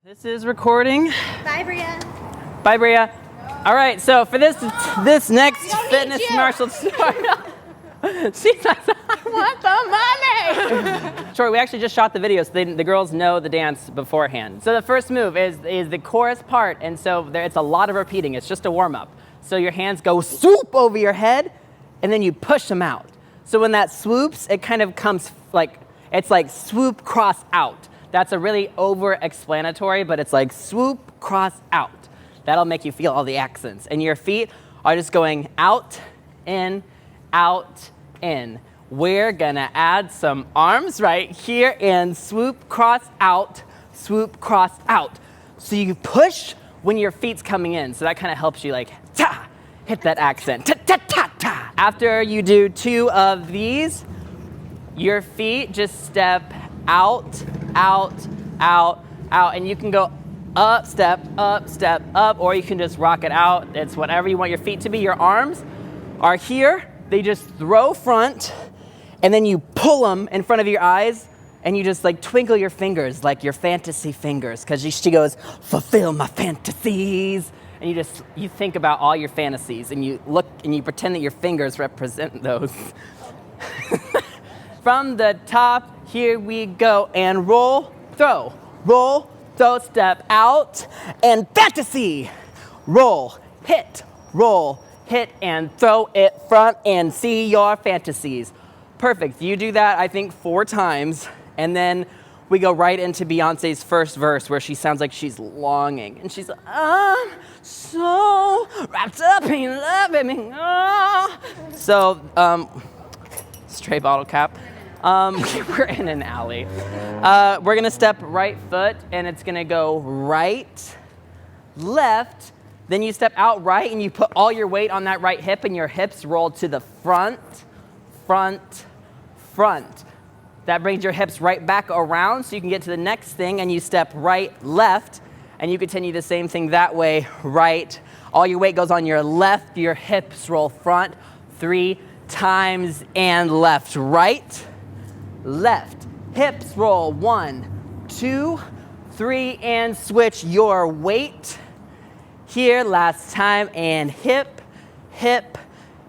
This is recording. Bye, Bria. Bye, Bria. All right, so for this next fitness martial start, she's like, I want the money. Sure, we actually just shot the video so the girls know the dance beforehand. So the first move is the chorus part, and so it's a lot of repeating. It's just a warm up. So your hands go swoop over your head, and then you push them out. So when that swoops, it kind of comes like, it's like swoop, cross, out. That's a really over-explanatory, but it's like swoop, cross, out. That'll make you feel all the accents. And your feet are just going out, in, out, in. We're gonna add some arms right here and swoop, cross, out, swoop, cross, out. So you push when your feet's coming in. So that kind of helps you like, ta, hit that accent, ta, ta, ta, ta. After you do 2 of these, your feet just step out, out, out, out, and you can go up, step, up, or you can just rock it out. It's whatever you want your feet to be. Your arms are here. They just throw front, and then you pull them in front of your eyes, and you just like twinkle your fingers like your fantasy fingers, because she goes, fulfill my fantasies. And you think about all your fantasies, and you look and you pretend that your fingers represent those. From the top, here we go, and roll, throw, step out, and fantasy. Roll, hit, and throw it front, and see your fantasies. Perfect. You do that, I think, 4 times, and then we go right into Beyonce's first verse where she sounds like she's longing, and she's like, I'm so wrapped up in love, baby. Oh. So, stray bottle cap. We're in an alley. We're gonna step right foot, and it's gonna go right, left, then you step out right, and you put all your weight on that right hip, and your hips roll to the front, front, front. That brings your hips right back around, so you can get to the next thing, and you step right, left, and you continue the same thing that way, right. All your weight goes on your left, your hips roll front 3 times, and left, right, left, hips roll 1, 2, 3, and switch your weight. Here, last time, and hip, hip,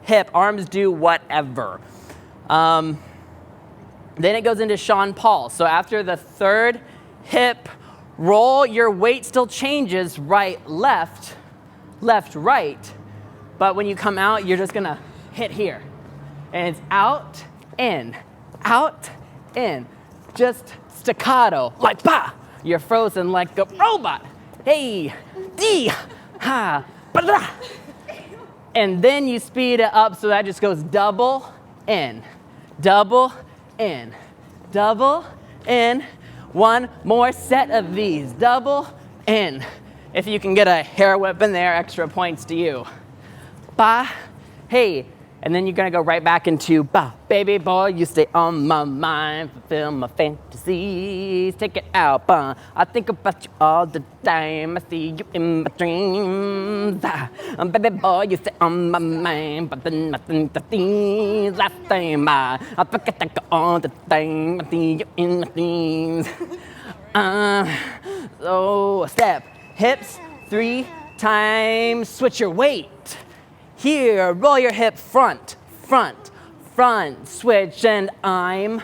hip. Arms do whatever. Then it goes into Sean Paul. So after the 3rd hip roll, your weight still changes right, left, right. But when you come out, you're just gonna hit here. And it's out, in, just staccato, like bah! You're frozen like a robot. Hey, dee, ha, blah. And then you speed it up so that just goes double, in, double, in, double, in. 1 more set of these, double, in. If you can get a hair whip in there, extra points to you. Bah, hey. And then you're gonna go right back into, bah, baby boy, you stay on my mind, fulfill my fantasies, take it out, bah. I think about you all the time, I see you in my dreams, baby boy, you stay on my mind, but then nothing to see, last time I forget all the time, I see you in my dreams. So step, hips, 3 times, switch your weight. Here, roll your hip front, front, front, switch, and I'm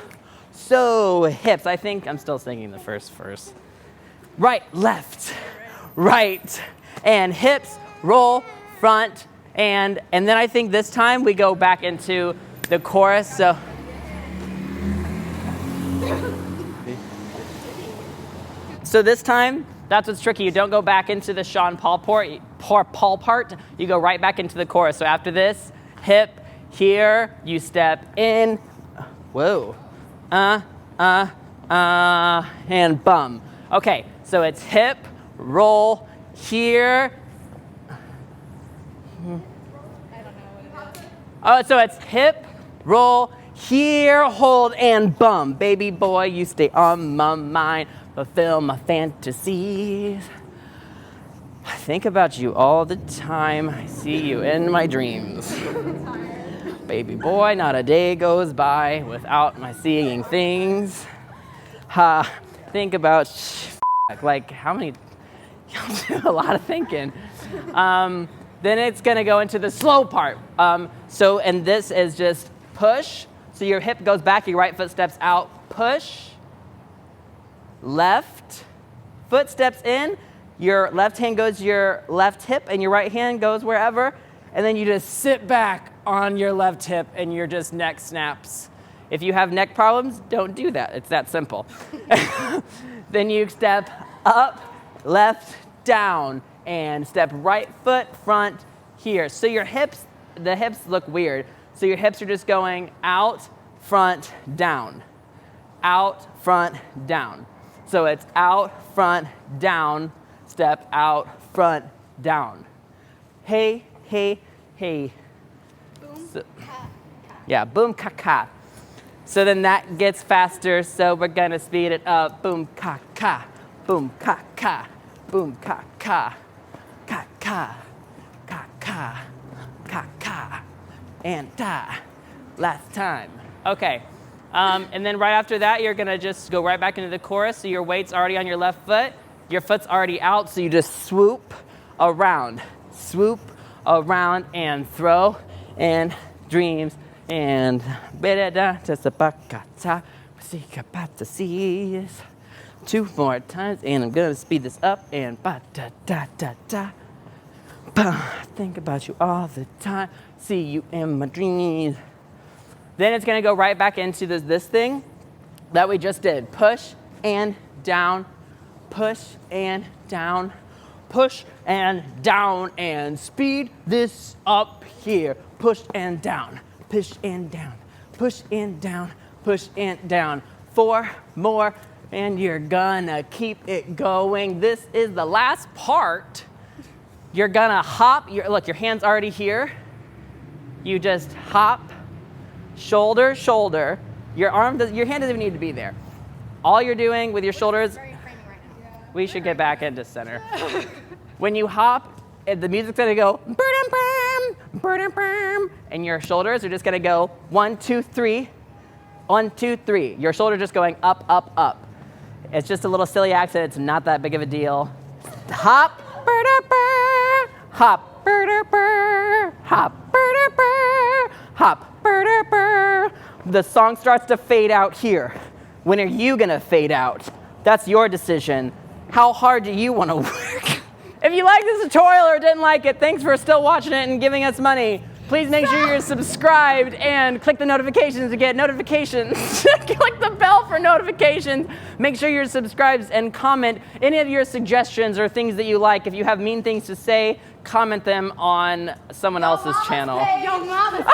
so hips. I think I'm still singing the first verse. Right, left, right, and hips, roll, front, and then I think this time we go back into the chorus, so this time, that's what's tricky. You don't go back into the Sean Paul part. You go right back into the chorus. So after this, hip, here, you step in, whoa, and bum. Okay, so it's hip, roll, here. I don't know what it is. Oh, so it's hip, roll, here, hold, and bum. Baby boy, you stay on my mind. Fulfill my fantasies. I think about you all the time. I see you in my dreams. Baby boy, not a day goes by without my seeing things. Think about Like how many? You'll do a lot of thinking. Then it's gonna go into the slow part. And this is just push. So your hip goes back, your right foot steps out, push. Left foot steps in, your left hand goes to your left hip and your right hand goes wherever. And then you just sit back on your left hip and your just neck snaps. If you have neck problems, don't do that. It's that simple. Then you step up, left, down, and step right foot front here. So your hips, the hips look weird. So your hips are just going out, front, down. Out, front, down. So it's out, front, down, step out, front, down. Hey, hey, hey. Boom, So, ka, ka. yeah, boom, ka, ka. So then that gets faster, so we're gonna speed it up. Boom, ka, ka, boom, ka, ka, boom, ka, ka, ka, ka, ka, ka, ka, ka, and ta. Last time. Okay. And then right after that, you're gonna just go right back into the chorus. So your weight's already on your left foot. Your foot's already out, so you just swoop around and throw and dreams and two more times, and I'm gonna speed this up and think about you all the time, see you in my dreams. Then it's gonna go right back into this thing that we just did. Push and down, push and down, push and down, and speed this up here. Push and down, push and down, push and down, push and down. 4 more, and you're gonna keep it going. This is the last part. You're gonna hop, look, your hand's already here. You just hop, shoulder, shoulder. Your hand doesn't even need to be there. All you're doing with your shoulders, we should get back into center. When you hop, the music's gonna go, and your shoulders are just gonna go 1, 2, 3, 1, 2, 3. Your shoulders just going up, up, up. It's just a little silly accent. It's not that big of a deal. Hop, hop, hop, hop. The song starts to fade out here. When are you gonna fade out? That's your decision. How hard do you wanna work? If you like this tutorial or didn't like it, thanks for still watching it and giving us money. Please make sure you're subscribed and click the notifications to get notifications. Click the bell for notifications. Make sure you're subscribed and comment any of your suggestions or things that you like. If you have mean things to say, comment them on someone else's channel. Yo, mama.